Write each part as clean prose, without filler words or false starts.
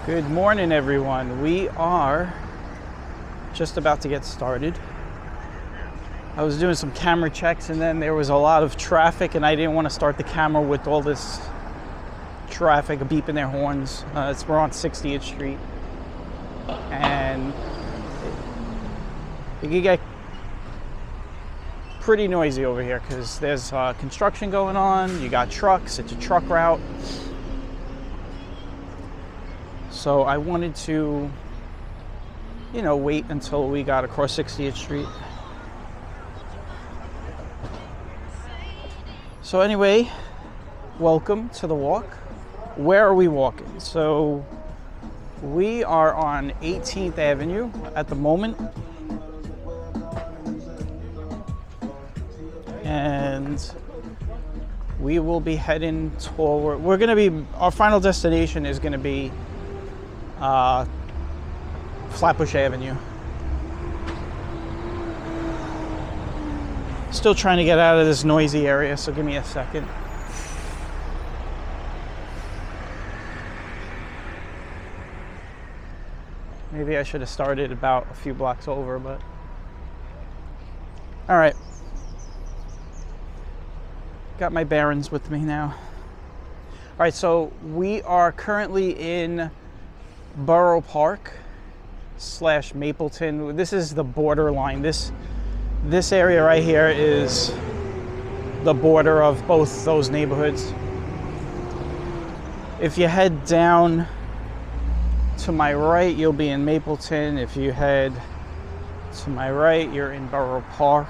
Good morning, everyone. We are just about to get started. I was doing some camera checks and then there was a lot of traffic and I didn't want to start the camera with all this traffic beeping their horns. We're on 60th Street and it can get pretty noisy over here because there's construction going on. You got trucks, it's a truck route. So I wanted to, wait until we got across 60th Street. So anyway, welcome to the walk. Where are we walking? So we are on 18th Avenue at the moment. And we will be heading toward, our final destination is gonna be Flatbush Avenue. Still trying to get out of this noisy area, so give me a second. Maybe I should have started about a few blocks over, but all right. Got my bearings with me now. All right, so we are currently in Borough Park / Mapleton. This is the borderline. This area right here is the border of both those neighborhoods. If you head down to my right, you'll be in Mapleton. If you head to my right, you're in Borough Park.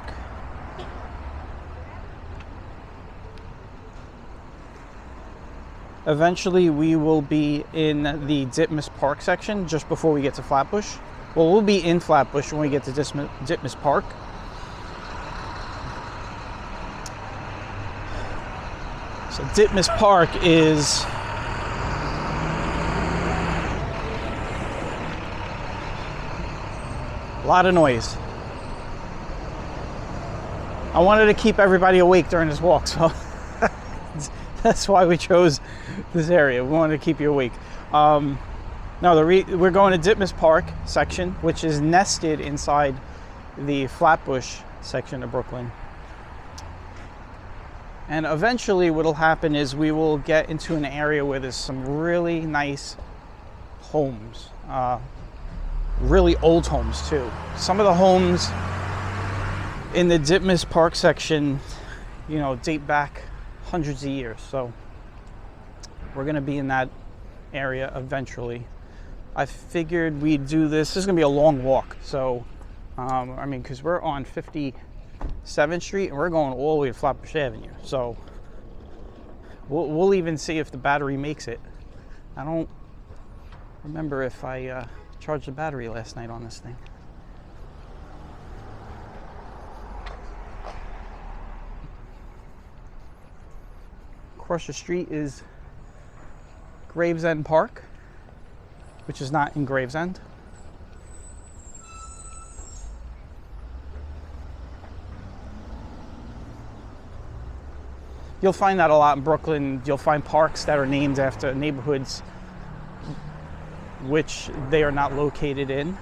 Eventually, we will be in the Ditmas Park section just before we get to Flatbush. Well, we'll be in Flatbush when we get to Ditmas Park. So Ditmas Park is a lot of noise. I wanted to keep everybody awake during this walk, so that's why we chose this area. We wanted to keep you awake. We're going to Ditmas Park section, which is nested inside the Flatbush section of Brooklyn. And eventually what'll happen is we will get into an area where there's some really nice homes. Really old homes too. Some of the homes in the Ditmas Park section, date back hundreds of years. So we're going to be in that area eventually. I figured we'd do this. This is going to be a long walk. So, because we're on 57th Street and we're going all the way to Flatbush Avenue. So we'll even see if the battery makes it. I don't remember if I charged the battery last night on this thing. Across the street is Gravesend Park, which is not in Gravesend. You'll find that a lot in Brooklyn. You'll find parks that are named after neighborhoods which they are not located in.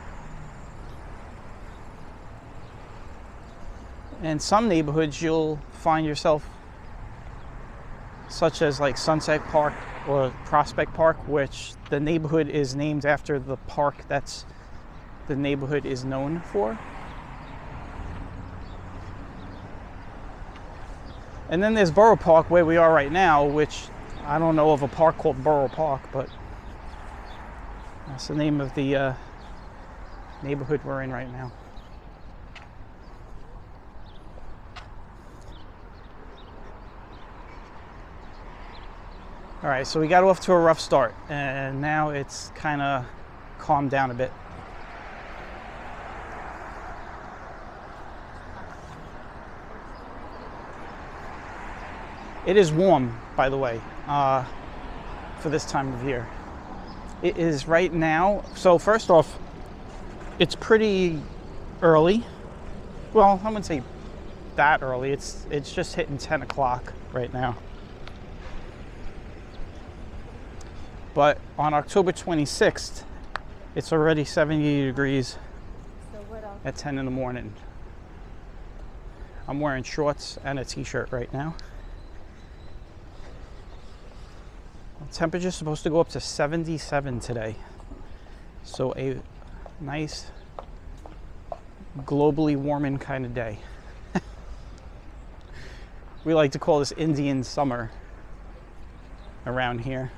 And some neighborhoods you'll find yourself, such as like Sunset Park or Prospect Park, which the neighborhood is named after the park that's the neighborhood is known for. And then there's Borough Park, where we are right now, which I don't know of a park called Borough Park, but that's the name of the neighborhood we're in right now. All right, so we got off to a rough start, and now it's kind of calmed down a bit. It is warm, by the way, for this time of year. It is right now. So first off, it's pretty early. Well, I wouldn't say that early. It's just hitting 10 o'clock right now. But on October 26th, it's already 70 degrees at 10 in the morning. I'm wearing shorts and a t-shirt right now. The temperature's supposed to go up to 77 today. So a nice, globally warming kind of day. We like to call this Indian summer around here.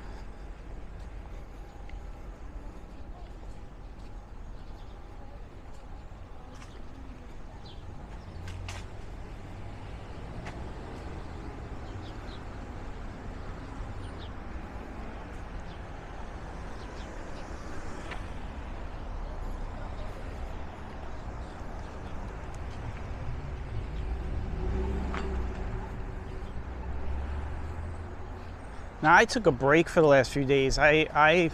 Now I took a break for the last few days.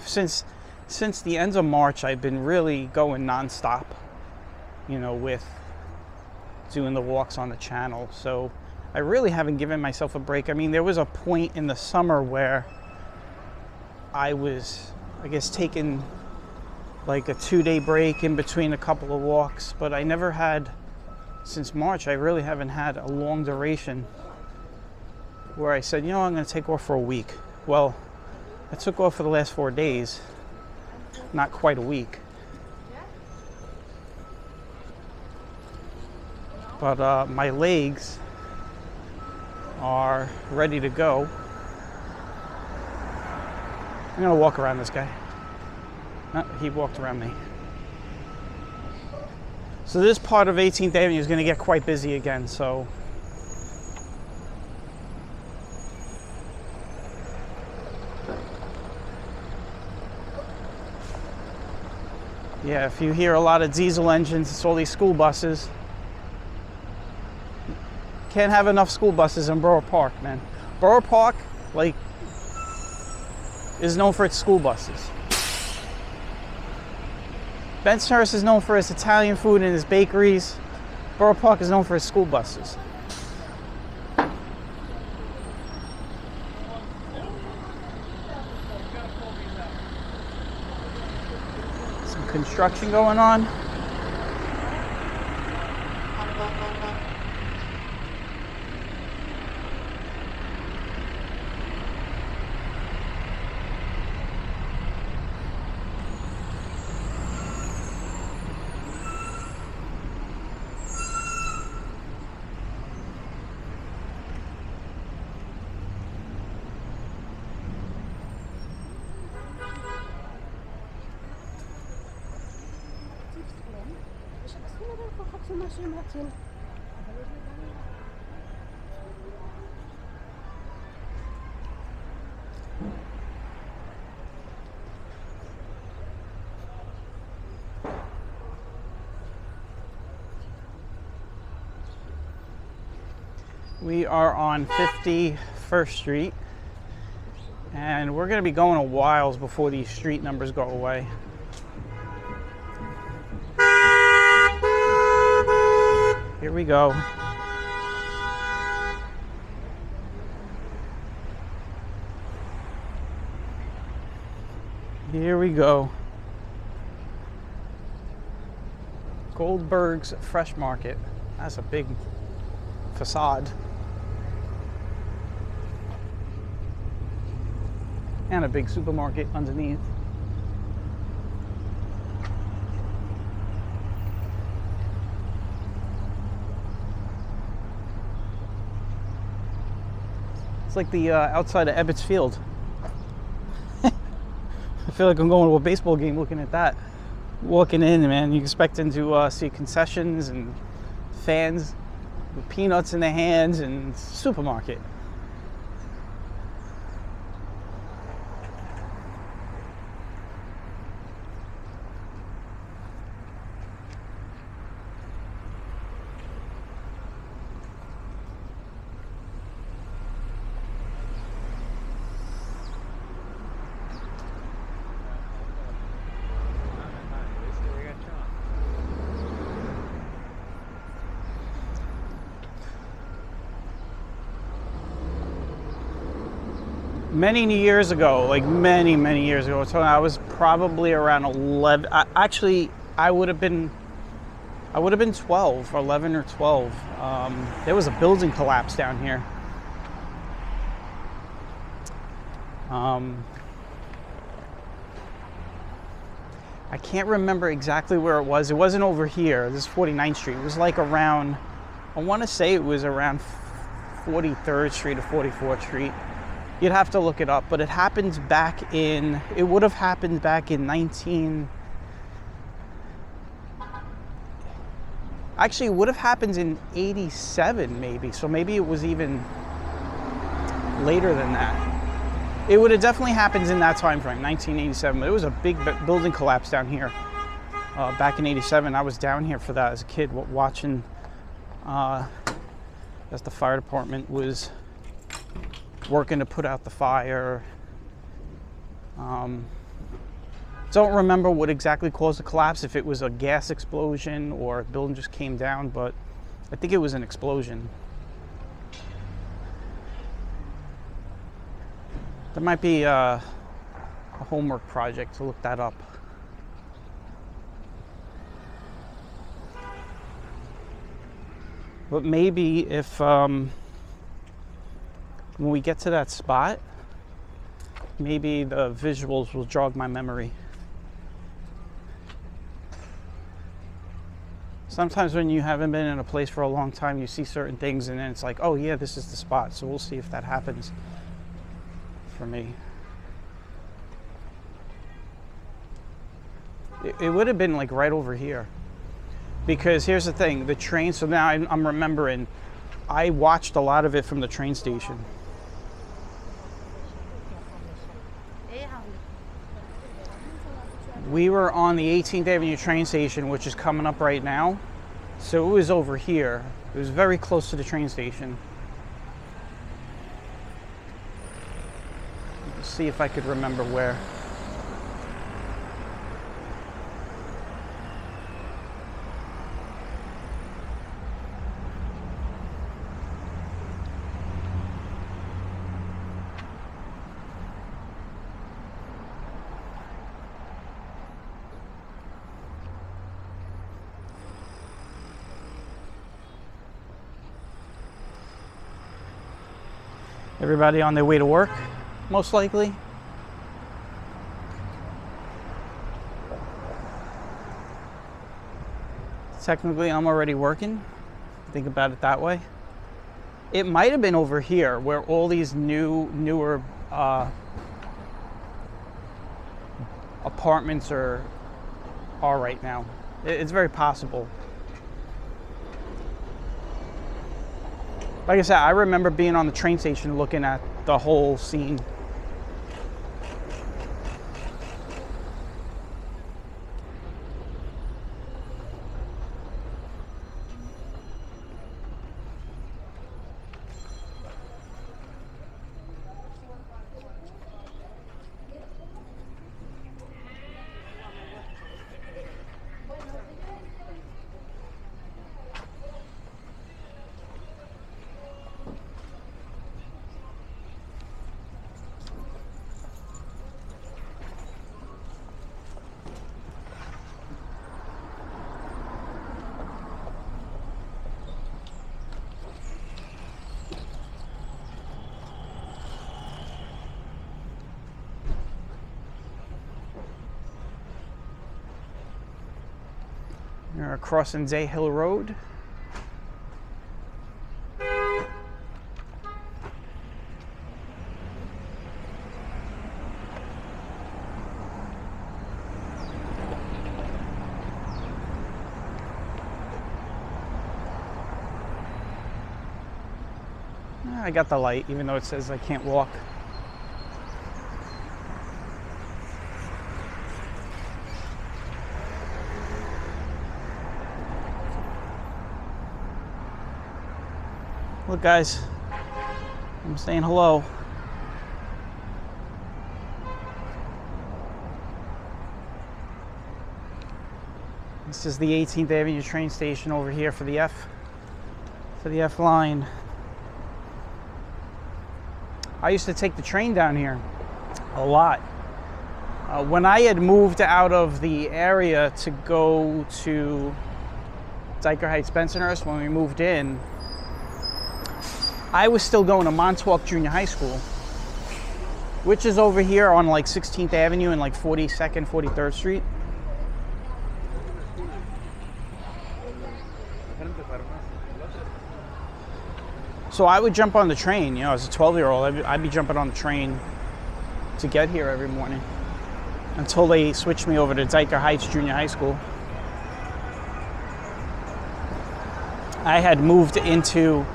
Since the end of March, I've been really going nonstop, you know, with doing the walks on the channel. So I really haven't given myself a break. I mean, there was a point in the summer where I was, I guess, taking like a 2-day break in between a couple of walks, but I never had, since March, I really haven't had a long duration where I said, you know, I'm going to take off for a week. Well, I took off for the last 4 days, not quite a week. But my legs are ready to go. I'm going to walk around this guy. No, he walked around me. So this part of 18th Avenue is going to get quite busy again, so yeah, if you hear a lot of diesel engines, it's all these school buses. Can't have enough school buses in Borough Park, man. Borough Park, like, is known for its school buses. Bensonhurst is known for its Italian food and its bakeries. Borough Park is known for its school buses. Some construction going on. We are on 51st Street, and we're going to be going a while before these street numbers go away. Here we go. Here we go. Goldberg's Fresh Market. That's a big facade. And a big supermarket underneath. It's like the outside of Ebbets Field. I feel like I'm going to a baseball game looking at that. Walking in, man, you're expecting to see concessions and fans with peanuts in their hands and supermarket. many years ago, like many years ago. So I was probably around 11. Actually, I would have been 12, 11 or 12. There was a building collapse down here. I can't remember exactly where it was. It wasn't over here. This is 49th Street. It was like around, I want to say it was around 43rd Street or 44th Street. You'd have to look it up, but it happened back in, it would have happened back in actually it would have happened in 87 maybe, so maybe it was even later than that. It would have definitely happened in that time frame, 1987. But it was a big building collapse down here back in 87. I was down here for that as a kid, watching as the fire department was working to put out the fire. Don't remember what exactly caused the collapse, if it was a gas explosion or a building just came down, but I think it was an explosion. There might be a homework project to look that up. But maybe if when we get to that spot, maybe the visuals will jog my memory. Sometimes when you haven't been in a place for a long time, you see certain things and then it's like, oh yeah, this is the spot. So we'll see if that happens for me. It would have been like right over here. Because here's the thing, the train, so now I'm remembering, I watched a lot of it from the train station. We were on the 18th Avenue train station, which is coming up right now. So it was over here. It was very close to the train station. Let's see if I could remember where. Everybody on their way to work, most likely. Technically, I'm already working. Think about it that way. It might have been over here where all these newer apartments are right now. It's very possible. Like I said, I remember being on the train station looking at the whole scene. We're crossing Zay Hill Road. I got the light, even though it says I can't walk. Look, guys, I'm saying hello. This is the 18th Avenue train station over here for the F line. I used to take the train down here a lot. When I had moved out of the area to go to Dyker Heights, Bensonhurst, when we moved in, I was still going to Montauk Junior High School, which is over here on like 16th Avenue and like 42nd, 43rd Street. So I would jump on the train, you know, as a 12-year-old, I'd be jumping on the train to get here every morning until they switched me over to Dyker Heights Junior High School. I had moved into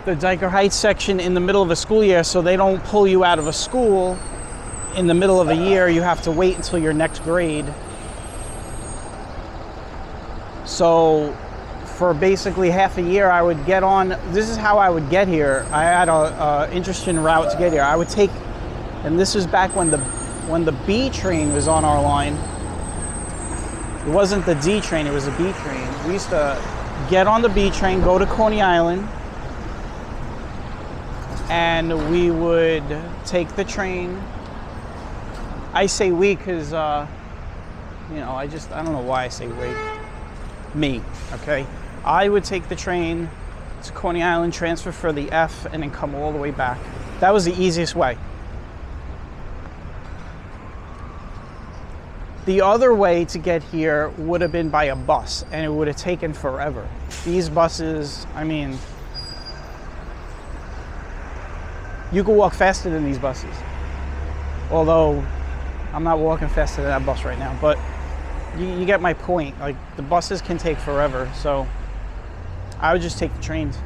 the Dyker Heights section in the middle of a school year, so they don't pull you out of a school in the middle of a year. You have to wait until your next grade. So for basically half a year, I would get on. This is how I would get here. I had a interesting route to get here. I would take, and this was back when the B train was on our line. It wasn't the D train, it was the B train. We used to get on the B train, go to Coney Island, and we would take the train. I say we because, you know, I don't know why I say we. Me, okay? I would take the train to Coney Island, transfer for the F, and then come all the way back. That was the easiest way. The other way to get here would have been by a bus, and it would have taken forever. These buses, I mean, you could walk faster than these buses. Although, I'm not walking faster than that bus right now, but you get my point. Like, the buses can take forever, so I would just take the trains.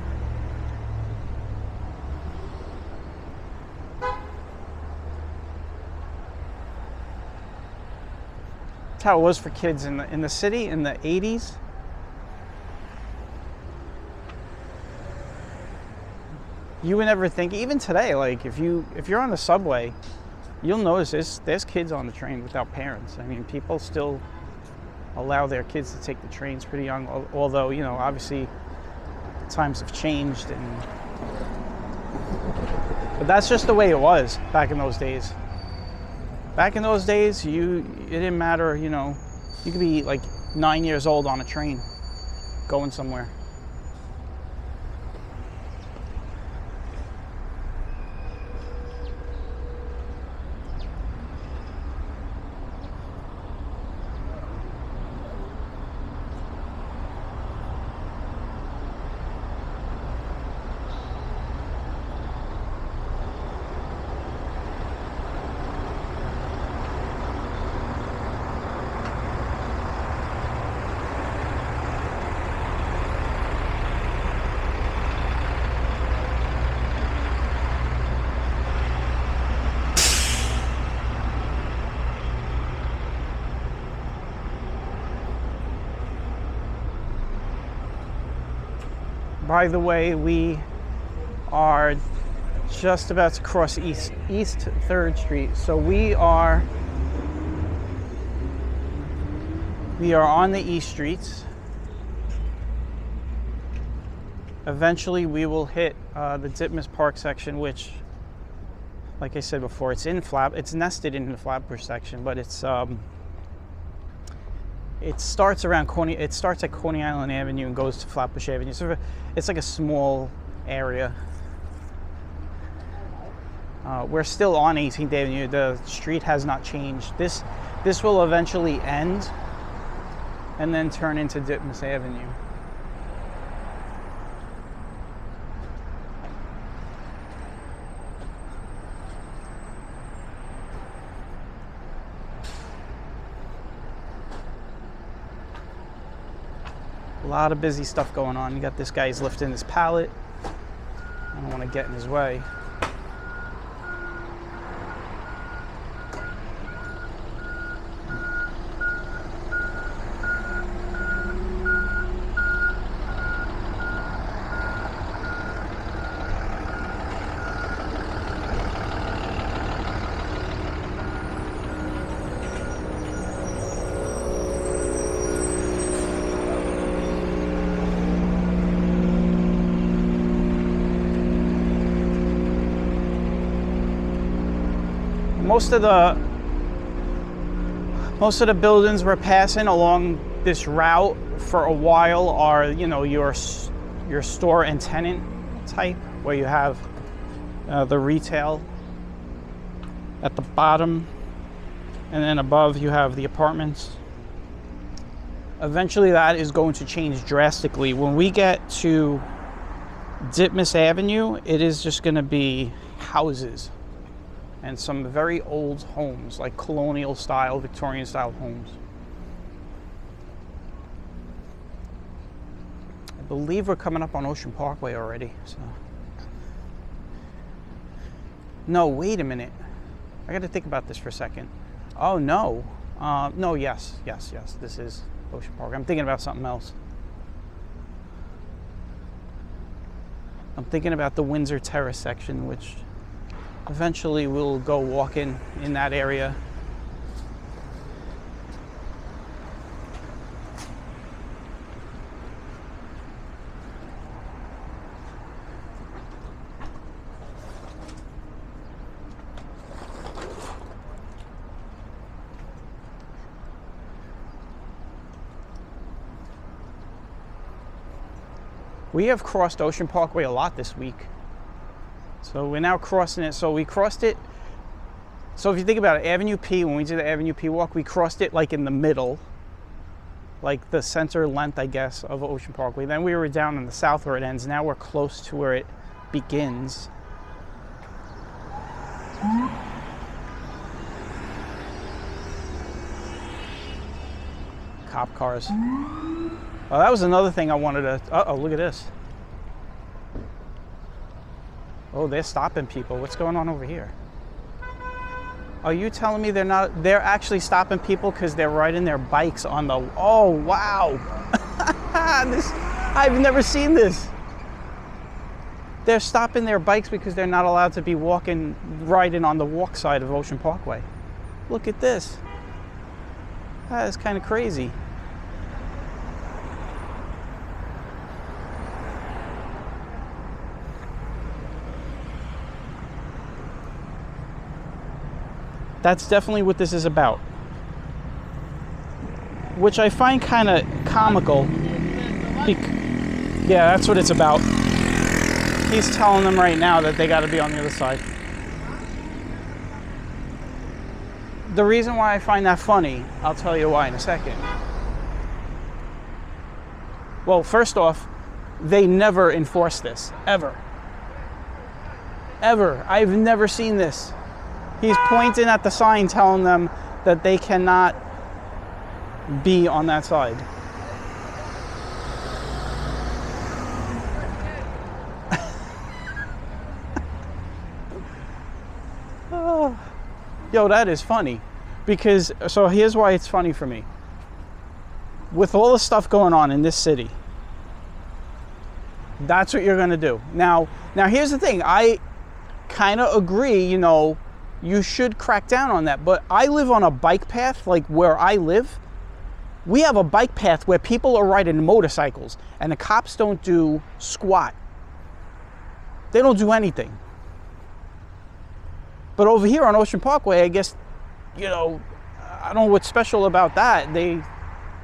That's how it was for kids in the city in the 80s. You would never think, even today, like if you're on the subway, you'll notice there's kids on the train without parents. I mean, people still allow their kids to take the trains pretty young, although, you know, obviously times have changed, but that's just the way it was back in those days. Back in those days, it didn't matter, you know, you could be like 9 years old on a train going somewhere. By the way, we are just about to cross East 3rd Street. So we are on the East Streets. Eventually we will hit the Ditmas Park section, which, like I said before, it's nested in the Flatbush section, but it starts at Coney Island Avenue and goes to Flatbush Avenue. So it's like a small area. We're still on 18th Avenue. The street has not changed. This will eventually end and then turn into Ditmas Avenue. A lot of busy stuff going on. You got this guy, he's lifting his pallet. I don't want to get in his way. most of the buildings we're passing along this route for a while are, you know, your store and tenant type, where you have the retail at the bottom, and then above you have the apartments. Eventually that is going to change drastically. When we get to Ditmas Avenue, it is just going to be houses and some very old homes, like colonial style, Victorian style homes. I believe we're coming up on Ocean Parkway already. So. No, wait a minute. I got to think about this for a second. Oh no. No, yes. This is Ocean Park. I'm thinking about something else. I'm thinking about the Windsor Terrace section, which eventually we'll go walking in that area. We have crossed Ocean Parkway a lot this week. So we're now crossing it. So we crossed it. So if you think about it, Avenue P, when we did the Avenue P walk, we crossed it like in the middle, like the center length, I guess, of Ocean Parkway. Then we were down in the south where it ends. Now we're close to where it begins. Cop cars. Oh, that was another thing I wanted to... Uh-oh, look at this. Oh, they're stopping people. What's going on over here? Are you telling me they're not... They're actually stopping people because they're riding their bikes on the... Oh, wow. I've never seen this. They're stopping their bikes because they're not allowed to be riding on the walk side of Ocean Parkway. Look at this. That is kind of crazy. That's definitely what this is about. Which I find kind of comical. Yeah, that's what it's about. He's telling them right now that they got to be on the other side. The reason why I find that funny, I'll tell you why in a second. Well, first off, they never enforce this, ever. Ever. I've never seen this. He's pointing at the sign telling them that they cannot be on that side. Oh. Yo, that is funny. Because, so here's why it's funny for me. With all the stuff going on in this city, that's what you're going to do. Now here's the thing. I kind of agree, you know, you should crack down on that. But I live on a bike path, like where I live. We have a bike path where people are riding motorcycles and the cops don't do squat. They don't do anything. But over here on Ocean Parkway, I guess, you know, I don't know what's special about that. They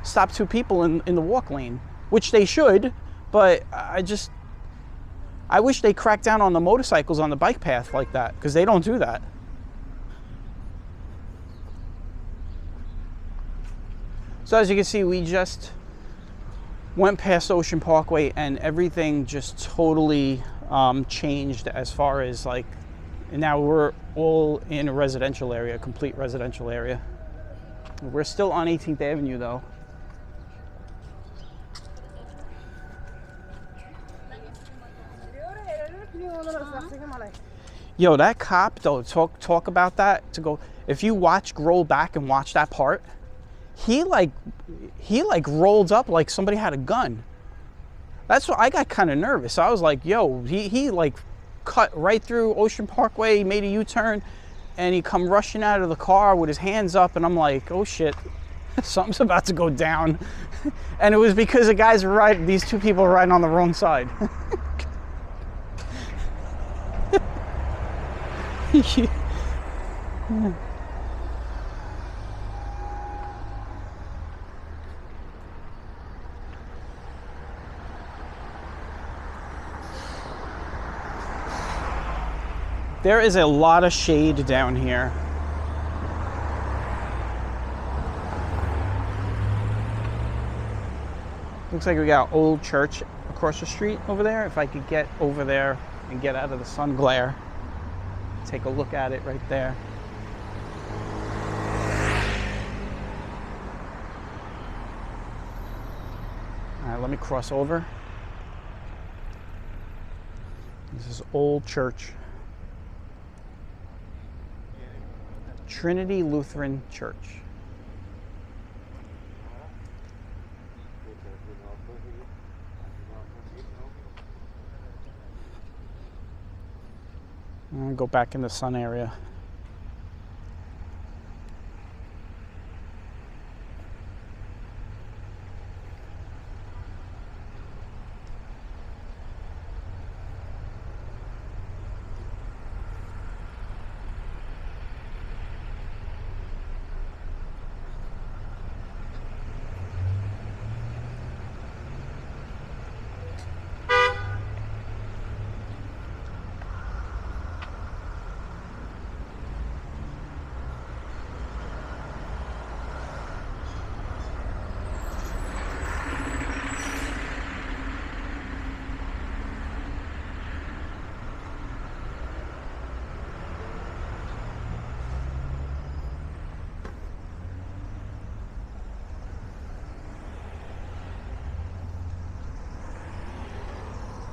stop two people in the walk lane, which they should, but I wish they cracked down on the motorcycles on the bike path like that, because they don't do that. So as you can see, we just went past Ocean Parkway and everything just totally changed as far as like, and now we're all in a residential area, a complete residential area. We're still on 18th Avenue though. Yo, that cop though, talk about that, to go, if you roll back and watch that part, he rolled up like somebody had a gun. That's what I got kind of nervous. I was like, yo, he like cut right through Ocean Parkway, he made a U-turn, and he come rushing out of the car with his hands up, and I'm like, oh shit, something's about to go down. And it was because these two people were riding on the wrong side. Yeah. There is a lot of shade down here. Looks like we got Old Church across the street over there. If I could get over there and get out of the sun glare, take a look at it right there. All right, let me cross over. This is Old Church. Trinity Lutheran Church. I'll go back in the sun area.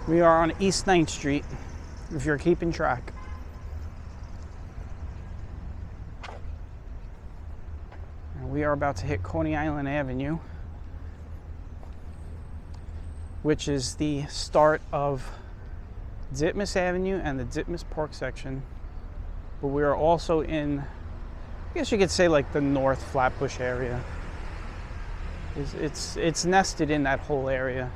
We are on East 9th Street, if you're keeping track. And we are about to hit Coney Island Avenue, which is the start of Ditmas Avenue and the Ditmas Park section. But we are also in, I guess you could say, like the North Flatbush area. It's nested in that whole area.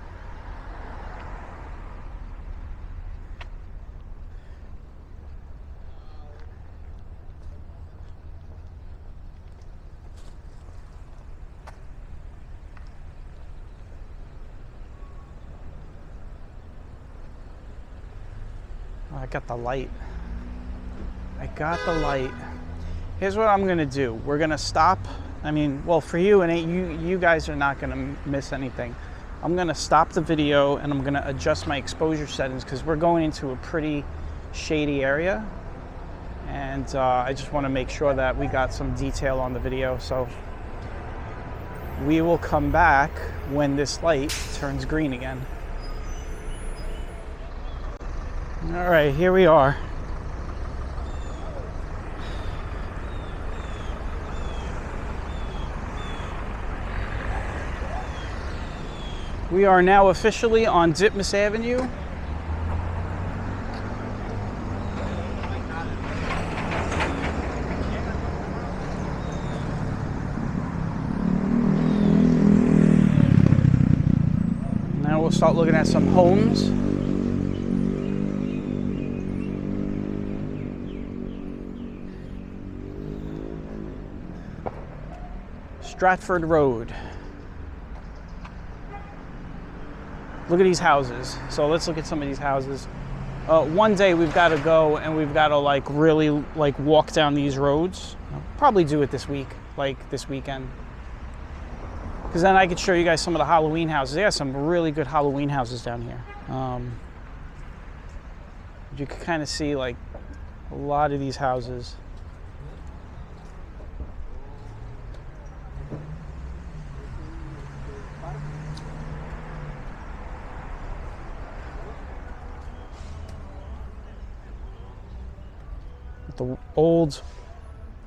I got the light. I got the light. Here's what I'm gonna do. We're gonna stop. I mean, well, for you and you guys are not gonna miss anything. I'm gonna stop the video and I'm gonna adjust my exposure settings because we're going into a pretty shady area, and I just want to make sure that we got some detail on the video. So we will come back when this light turns green again. All right, here we are. We are now officially on Ditmas Avenue. Now we'll start looking at some homes. Stratford Road. Look at these houses. So let's look at some of these houses. One day we've got to go and we've got to like really like walk down these roads. I'll probably do it this week, like this weekend. Because then I could show you guys some of the Halloween houses. They have some really good Halloween houses down here. You can kind of see like a lot of these houses. The old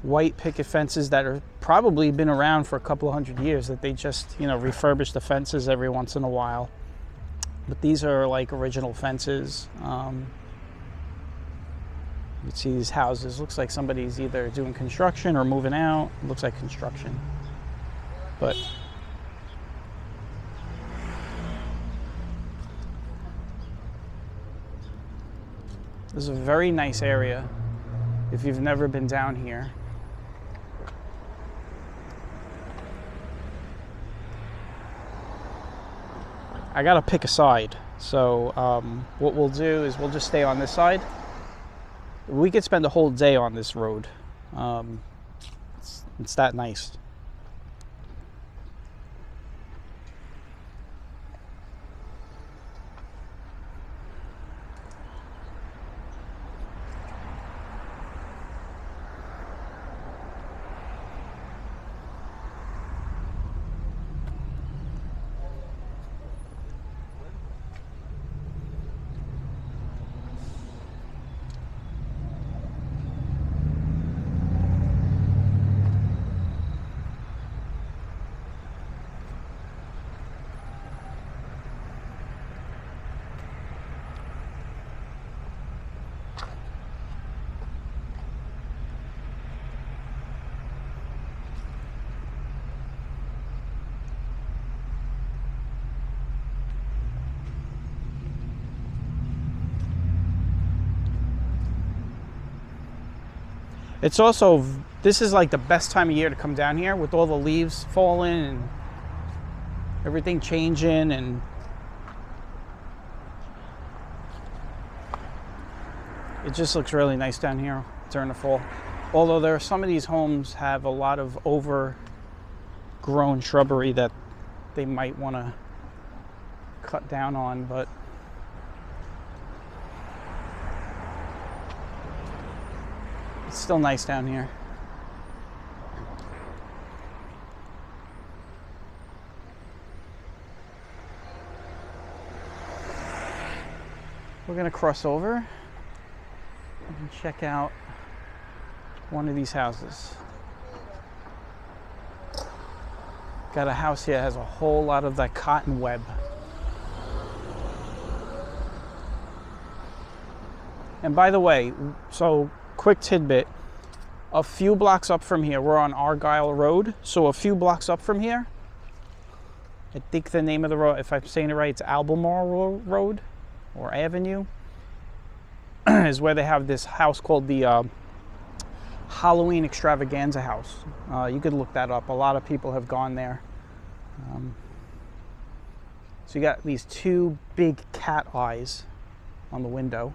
white picket fences that are probably been around for a couple of hundred years, that they just, you know, refurbish the fences every once in a while. But these are like original fences. You can see these houses. Looks like somebody's either doing construction or moving out. It looks like construction. But this is a very nice area. if you've never been down here. I gotta pick a side. So what we'll do is we'll just stay on this side. We could spend a whole day on this road. It's that nice. It's also, this is like the best time of year to come down here with all the leaves falling and everything changing, and it just looks really nice down here during the fall. Although there are some of these homes have a lot of overgrown shrubbery that they might want to cut down on, but it's still nice down here. We're gonna cross over and check out one of these houses. Got a house here that has a whole lot of that cotton web. And by the way, so quick tidbit, a few blocks up from here, we're on Argyle Road, so a few blocks up from here, I think the name of the road, if I'm saying it right, it's Albemarle Road or Avenue, is where they have this house called the Halloween Extravaganza House. You could look that up. A lot of people have gone there. So you got these two big cat eyes on the window.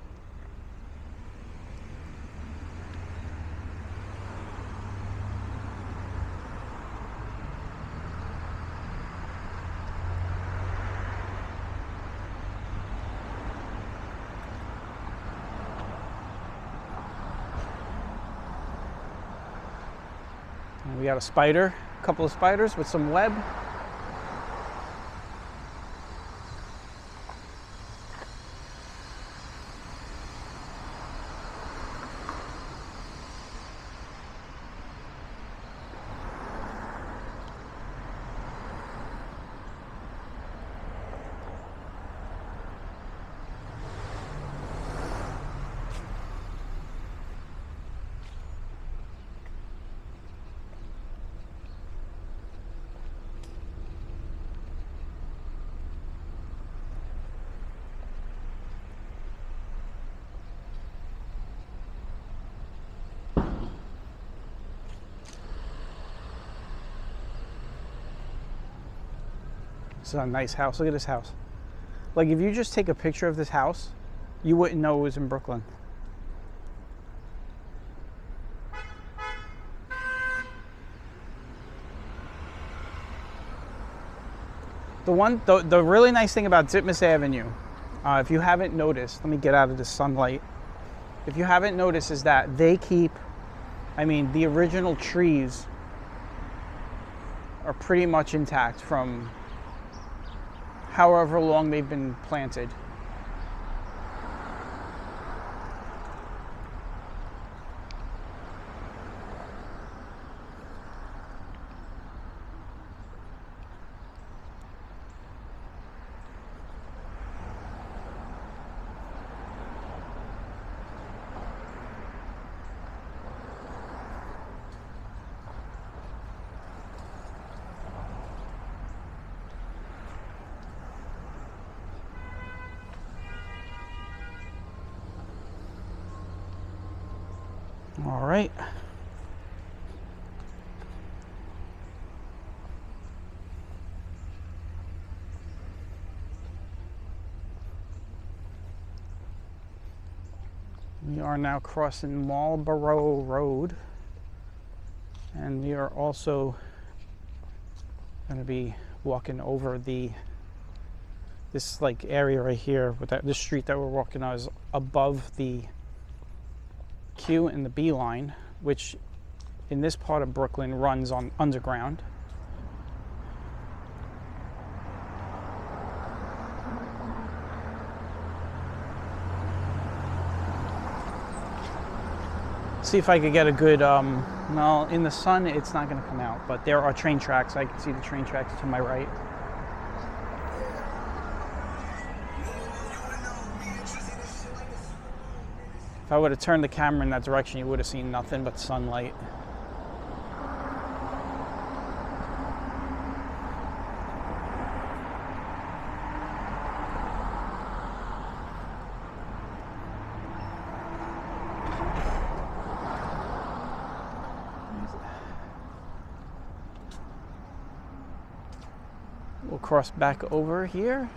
And we got a spider, a couple of spiders with some web. This is a nice house. Look at this house. Like, if you just take a picture of this house, you wouldn't know it was in Brooklyn. The really nice thing about Ditmas Avenue, if you haven't noticed, let me get out of the sunlight. If you haven't noticed, is that they keep, I mean, the original trees are pretty much intact from however long they've been planted. All right. We are now crossing Borough Road, and we are also going to be walking over this like area right here with this street that we're walking on is above the Q and the B line, which in this part of Brooklyn runs on underground. See if I could get a good, well, in the sun it's not going to come out, but there are train tracks. I can see the train tracks to my right. If I would have turned the camera in that direction, you would have seen nothing but sunlight. We'll cross back over here.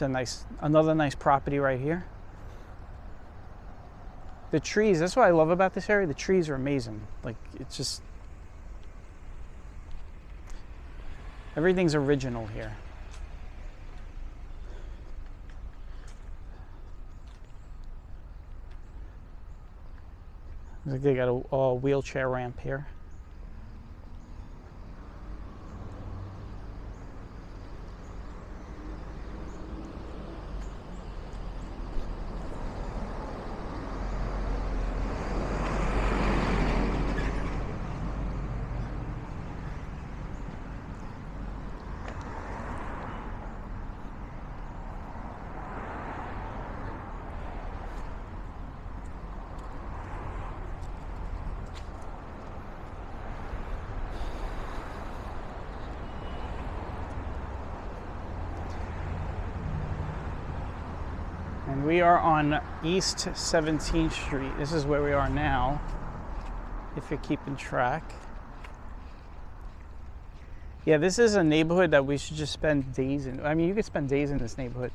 It's another nice property right here. The trees, that's what I love about this area. The trees are amazing. Like, it's just, everything's original here. Looks like they got a wheelchair ramp here. And we are on East 17th Street. This is where we are now, if you're keeping track. Yeah, this is a neighborhood that we should just spend days in. I mean, you could spend days in this neighborhood.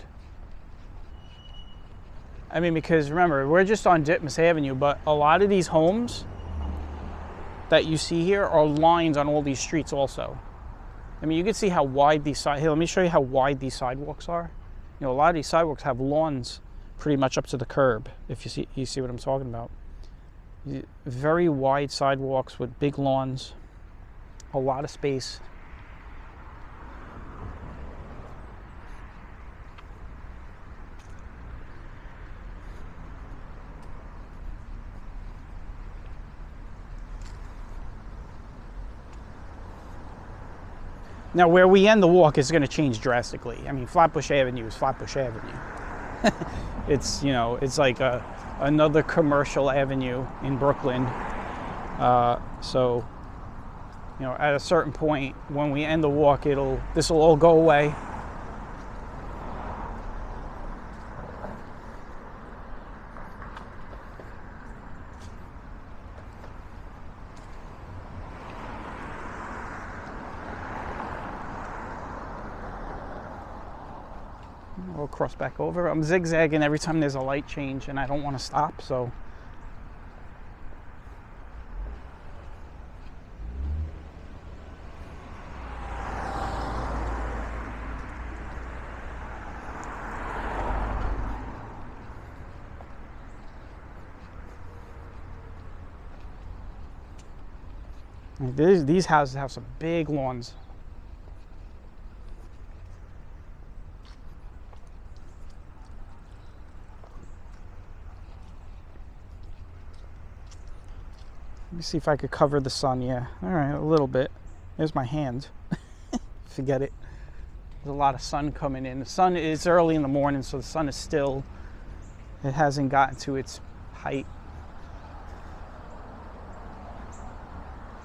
I mean, because remember, we're just on Ditmas Avenue, but a lot of these homes that you see here are lines on all these streets also. I mean, you can see how wide these here, let me show you how wide these sidewalks are. You know, a lot of these sidewalks have lawns pretty much up to the curb, if you see what I'm talking about. Very wide sidewalks with big lawns, a lot of space. Now, where we end the walk is going to change drastically. I mean, Flatbush Avenue is Flatbush Avenue. It's, you know, it's like another commercial avenue in Brooklyn. So, you know, at a certain point, when we end the walk, this will all go away. We'll cross back over. I'm zigzagging every time there's a light change and I don't want to stop, so. These houses have some big lawns. Let me see if I could cover the sun. Yeah, all right, a little bit. There's my hand. Forget it. There's a lot of sun coming in. The sun is early in the morning, so the sun is still, it hasn't gotten to its height.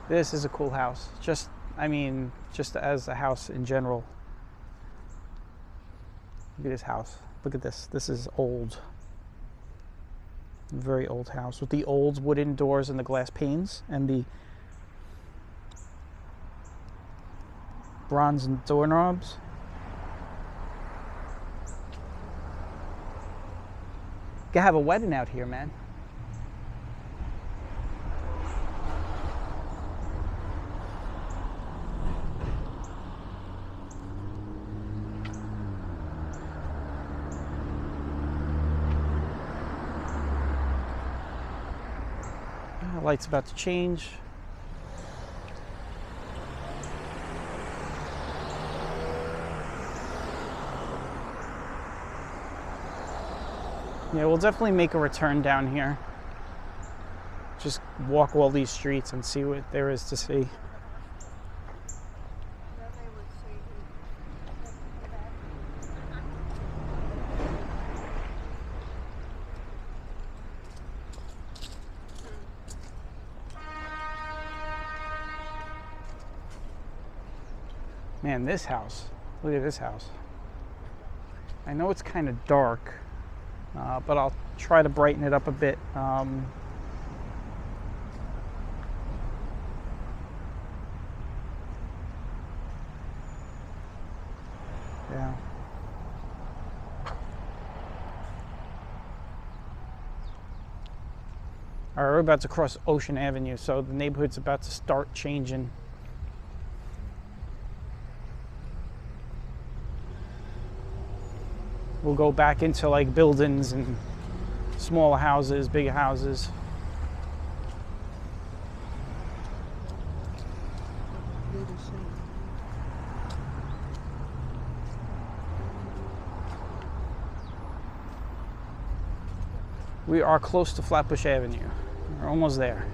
This is a cool house. Just I mean, just as a house in general. Look at this house. Look at this. This is old. Very old house with the old wooden doors and the glass panes and the bronze doorknobs. You could have a wedding out here, man. Light's about to change. Yeah, we'll definitely make a return down here. Just walk all these streets and see what there is to see. Man, this house, look at this house. I know it's kind of dark, but I'll try to brighten it up a bit. Yeah. All right, we're about to cross Ocean Avenue, so the neighborhood's about to start changing. We'll go back into like buildings and smaller houses, bigger houses. We are close to Flatbush Avenue. We're almost there.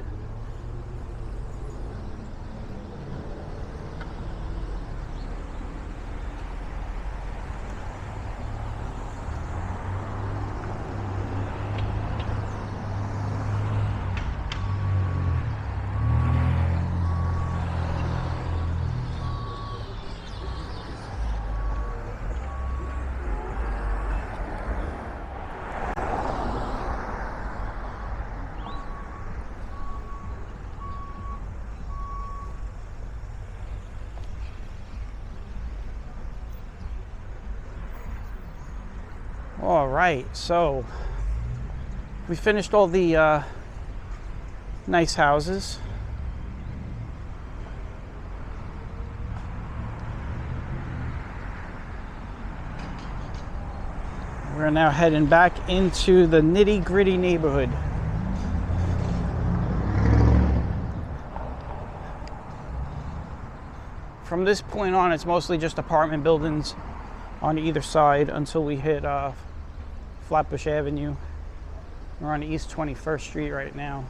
All right, so we finished all the nice houses. We're now heading back into the nitty-gritty neighborhood. From this point on, it's mostly just apartment buildings on either side until we hit Flatbush Avenue. We're on East 21st Street right now.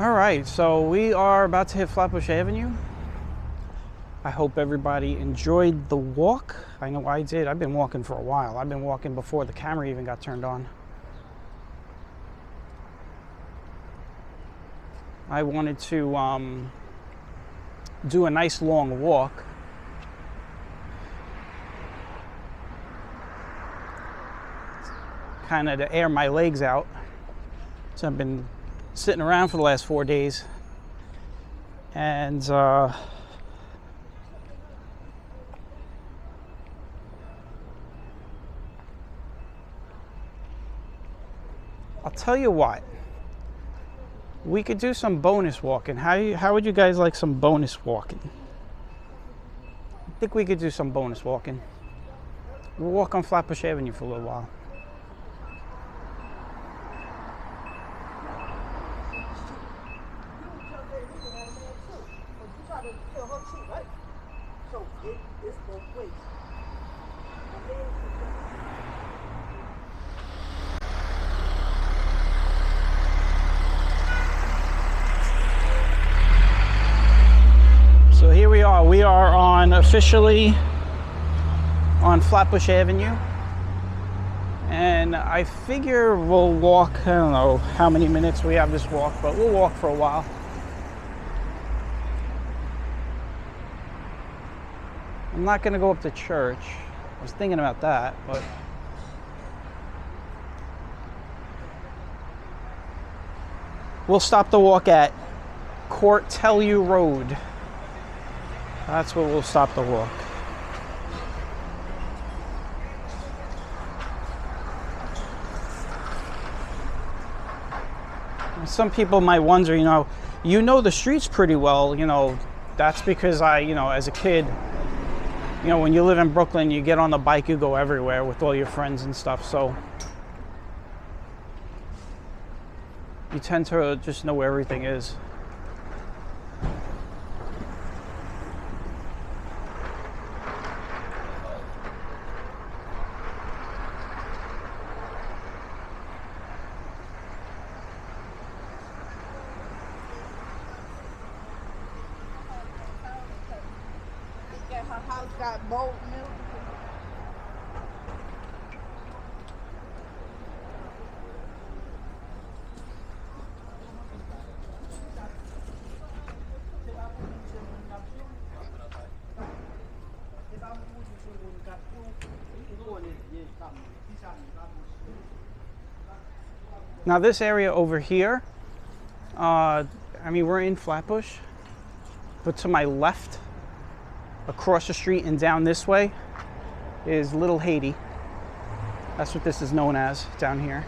All right, so we are about to hit Flatbush Avenue. I hope everybody enjoyed the walk. I know I did. I've been walking for a while. I've been walking before the camera even got turned on. I wanted to do a nice long walk. Kind of to air my legs out. So I've been sitting around for the last 4 days, and I'll tell you what, We could do some bonus walking. How would you guys like some bonus walking? I think we could do some bonus walking. We'll walk on Flatbush Avenue for a little while. So here we are. We are officially on Flatbush Avenue. And I figure we'll walk, I don't know how many minutes we have this walk, but we'll walk for a while. I'm not gonna go up to church. I was thinking about that, but we'll stop the walk at Cortelyou Road. That's where we'll stop the walk. Some people might wonder, you know the streets pretty well. That's because as a kid, when you live in Brooklyn, you get on the bike, you go everywhere with all your friends and stuff. So you tend to just know where everything is. Got boat milk. Now this area over here, we're in Flatbush, but to my left, across the street and down this way, is Little Haiti. That's what this is known as down here.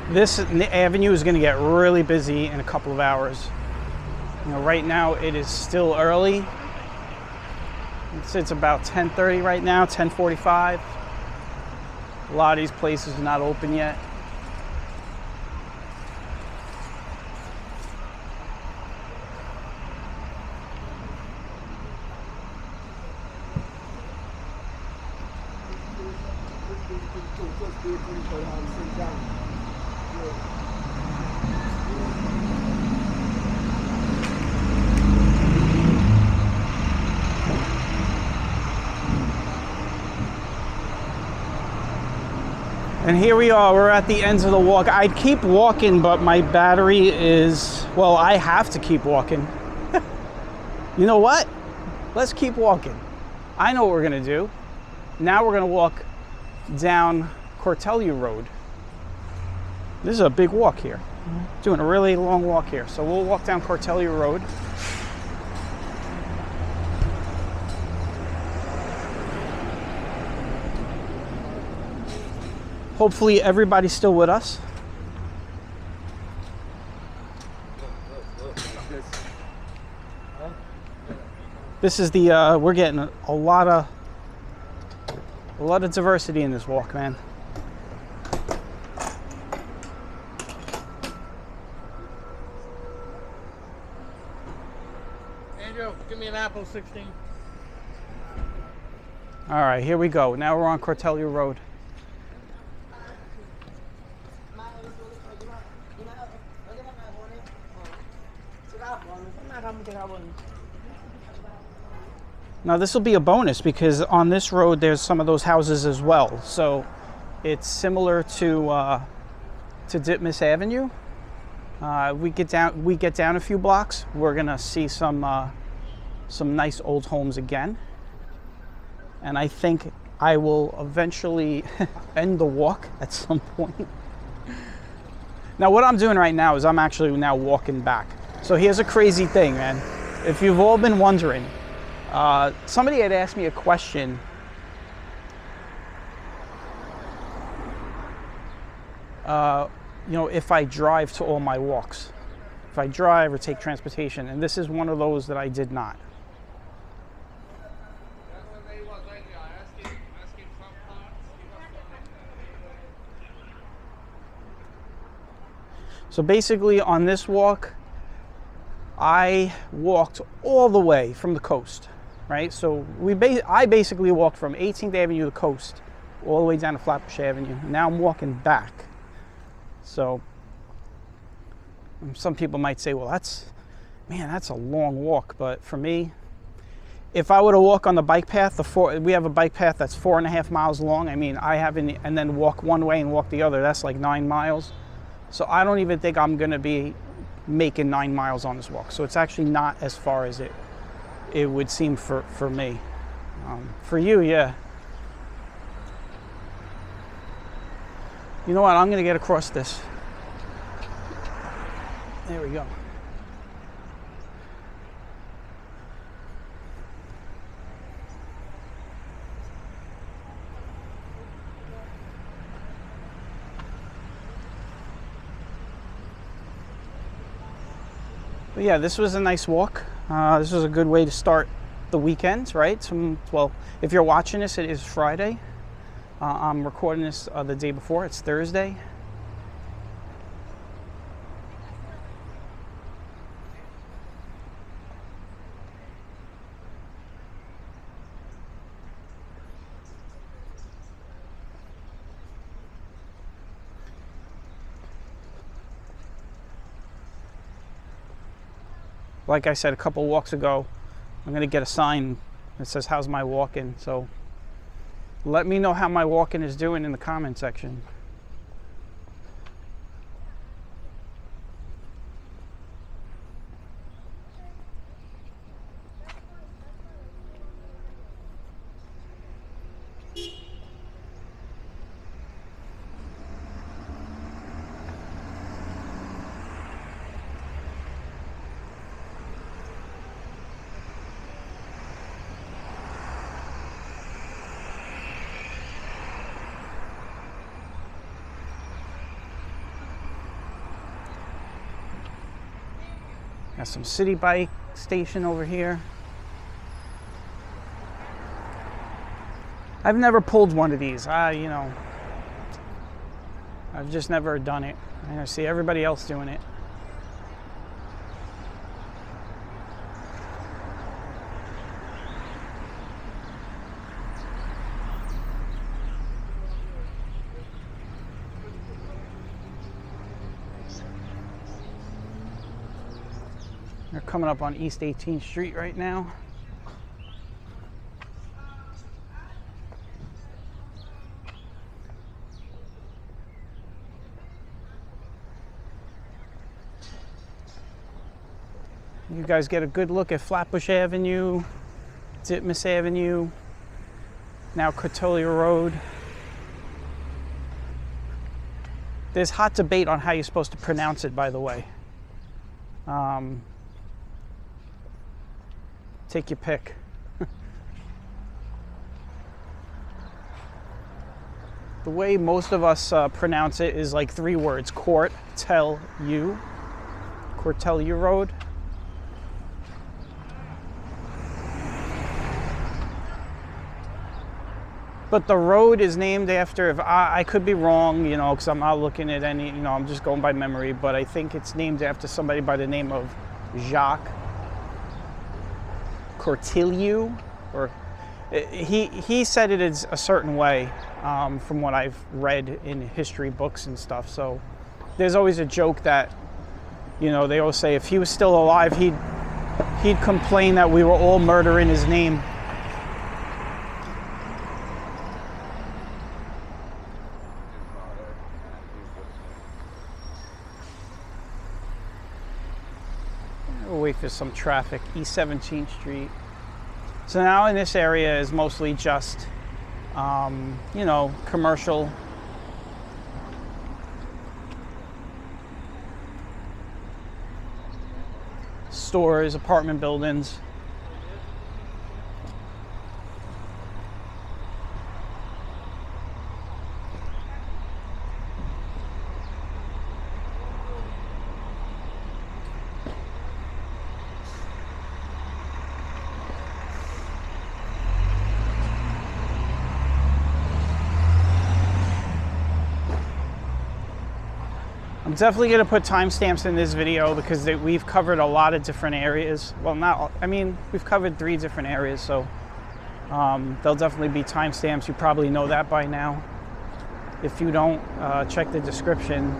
This avenue is going to get really busy in a couple of hours. Right now it is still early. It's about 10:30 right now, 10:45. A lot of these places are not open yet. And here we are, we're at the ends of the walk. I'd keep walking, but my battery is, well, I have to keep walking. You know what? Let's keep walking. I know what we're gonna do. Now we're gonna walk down Cortelyou Road. This is a big walk here. Doing a really long walk here. So we'll walk down Cortelyou Road. Hopefully everybody's still with us. This is the, we're getting a lot of diversity in this walk, man. Andrew, give me an apple 16. All right, here we go. Now we're on Cortelyou Road. Now this will be a bonus because on this road there's some of those houses as well. So it's similar to Ditmas Avenue. We get down a few blocks. We're gonna see some nice old homes again. And I think I will eventually end the walk at some point. Now what I'm doing right now is I'm actually now walking back. So here's a crazy thing, man. If you've all been wondering, somebody had asked me a question. You know, if I drive to all my walks, if I drive or take transportation, and this is one of those that I did not. So basically on this walk, I walked all the way from the coast, right? So I basically walked from 18th Avenue to the coast, all the way down to Flatbush Avenue. Now I'm walking back. So some people might say, well, that's a long walk. But for me, if I were to walk on the bike path, we have a bike path that's 4.5 miles long. I mean, and then walk one way and walk the other, that's like 9 miles. So I don't even think I'm gonna be making 9 miles on this walk. So it's actually not as far as it would seem for me. For you, yeah. You know what, I'm gonna get across this. There we go. But yeah, this was a nice walk. This was a good way to start the weekend, right? Well, if you're watching this, it is Friday. I'm recording this the day before. It's Thursday. Like I said a couple walks ago, I'm gonna get a sign that says, how's my walking? So let me know how my walking is doing in the comment section. Got some city bike station over here. I've never pulled one of these. You know, I've just never done it. I see everybody else doing it. They're coming up on East 18th Street right now. You guys get a good look at Flatbush Avenue, Ditmas Avenue, now Cortelyou Road. There's hot debate on how you're supposed to pronounce it, by the way. Take your pick. The way most of us pronounce it is like 3 words: Cortelyou, Cortelyou Road. But the road is named after, if I could be wrong, you know, because I'm not looking at any, you know, I'm just going by memory, but I think it's named after somebody by the name of Jacques Cortelyou, or he said it is a certain way, from what I've read in history books and stuff. So there's always a joke that, you know, they always say if he was still alive, he'd complain that we were all murdering his name. We'll wait for some traffic. East 17th Street. So now in this area is mostly just, you know, commercial. Stores, apartment buildings. I'm definitely going to put timestamps in this video because we've covered a lot of different areas. Well, not all, I mean, we've covered 3 different areas, so there'll definitely be timestamps. You probably know that by now. If you don't, check the description.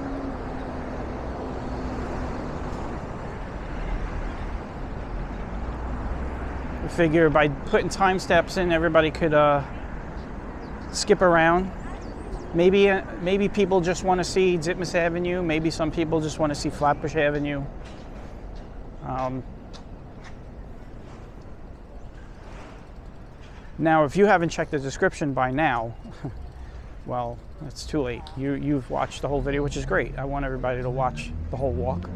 I figure by putting timestamps in, everybody could skip around. Maybe people just want to see Ditmas Avenue. Maybe some people just want to see Flatbush Avenue. Now, if you haven't checked the description by now, well, it's too late. You've watched the whole video, which is great. I want everybody to watch the whole walk.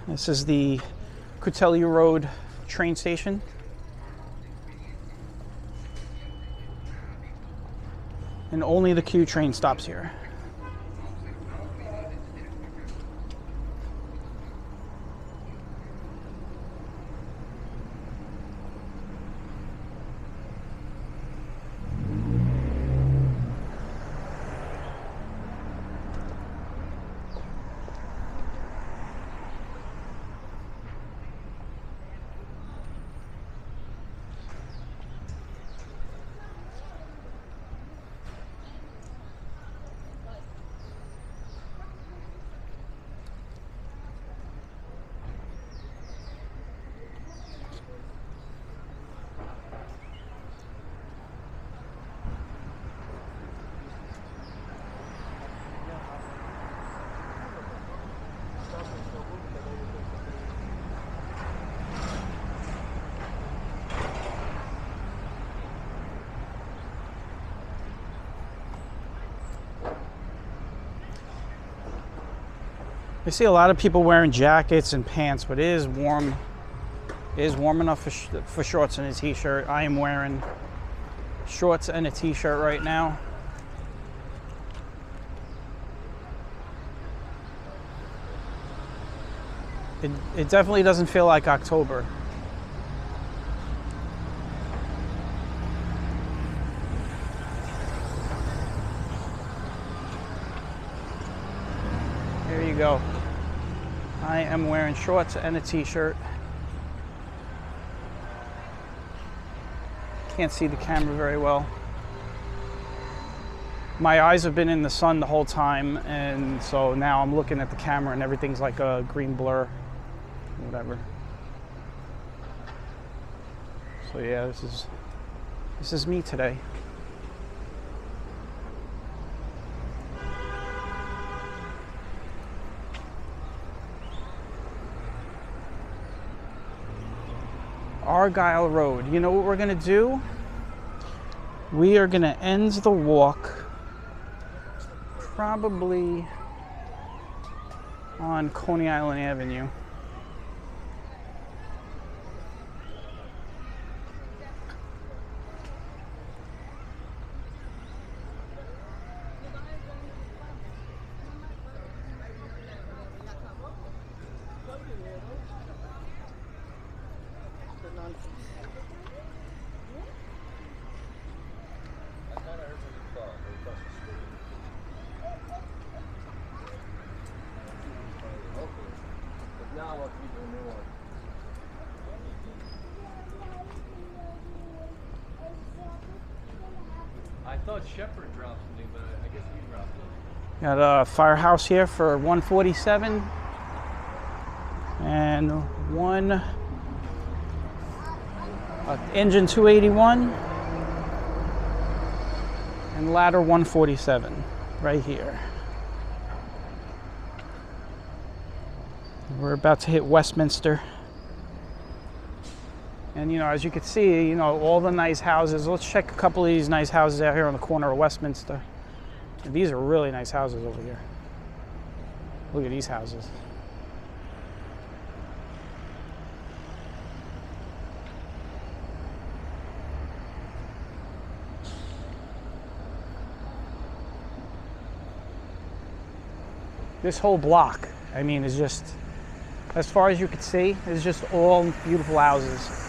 This is the Cortelyou Road train station. And only the Q train stops here. I see a lot of people wearing jackets and pants, but it is warm. It is warm enough for shorts and a t-shirt. I am wearing shorts and a t-shirt right now. It definitely doesn't feel like October. There you go. I am wearing shorts and a t-shirt. Can't see the camera very well. My eyes have been in the sun the whole time, and so now I'm looking at the camera and everything's like a green blur, whatever. So yeah, this is me today. Cortelyou Road. You know what we're gonna do? We are gonna end the walk probably on Coney Island Avenue. I thought Shepherd dropped something, but I guess we dropped it. Got a firehouse here for 147 and one engine 281 and ladder 147 right here. We're about to hit Westminster. And you know, as you can see, you know, all the nice houses. Let's check a couple of these nice houses out here on the corner of Westminster. And these are really nice houses over here. Look at these houses. This whole block, I mean, is just, as far as you can see, is just all beautiful houses.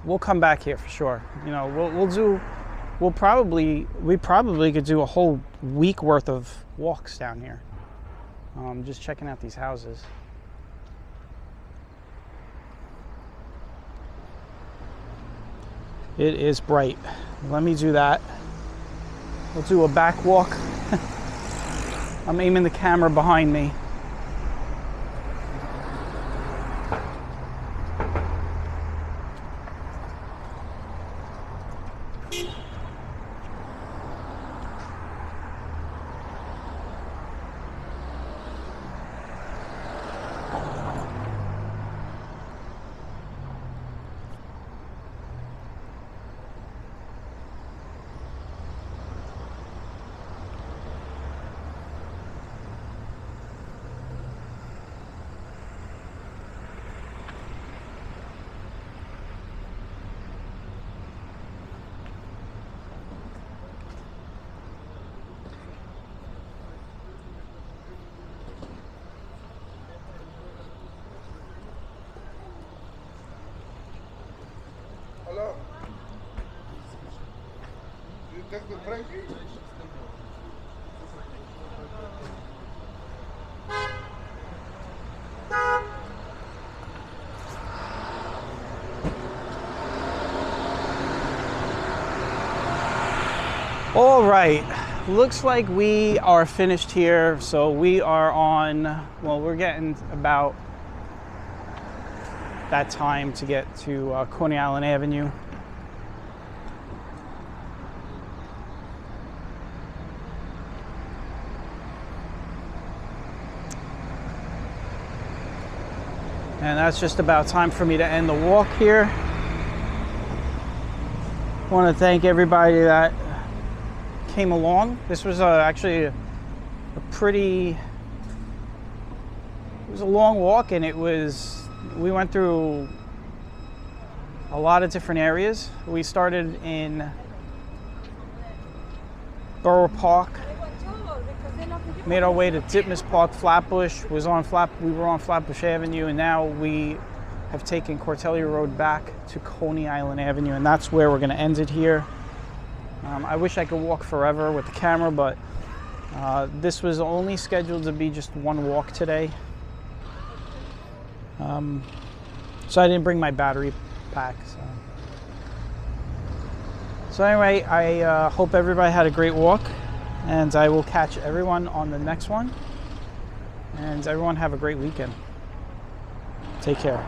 We'll come back here for sure. You know, we probably could do a whole week worth of walks down here. Just checking out these houses. It is bright. Let me do that. We'll do a back walk. I'm aiming the camera behind me. Hello. You take the Frankie? All right, looks like we are finished here. So we are on, well, we're getting about that time to get to Coney Island Avenue. And that's just about time for me to end the walk here. I want to thank everybody that came along. This was actually a pretty, it was a long walk, and we went through a lot of different areas. We started in Borough Park, made our way to Ditmas Park, Flatbush, we were on Flatbush Avenue, and now we have taken Cortelyou Road back to Coney Island Avenue, and that's where we're going to end it here. I wish I could walk forever with the camera, but this was only scheduled to be just one walk today. So I didn't bring my battery pack. So anyway, I hope everybody had a great walk, and I will catch everyone on the next one. And everyone have a great weekend. Take care.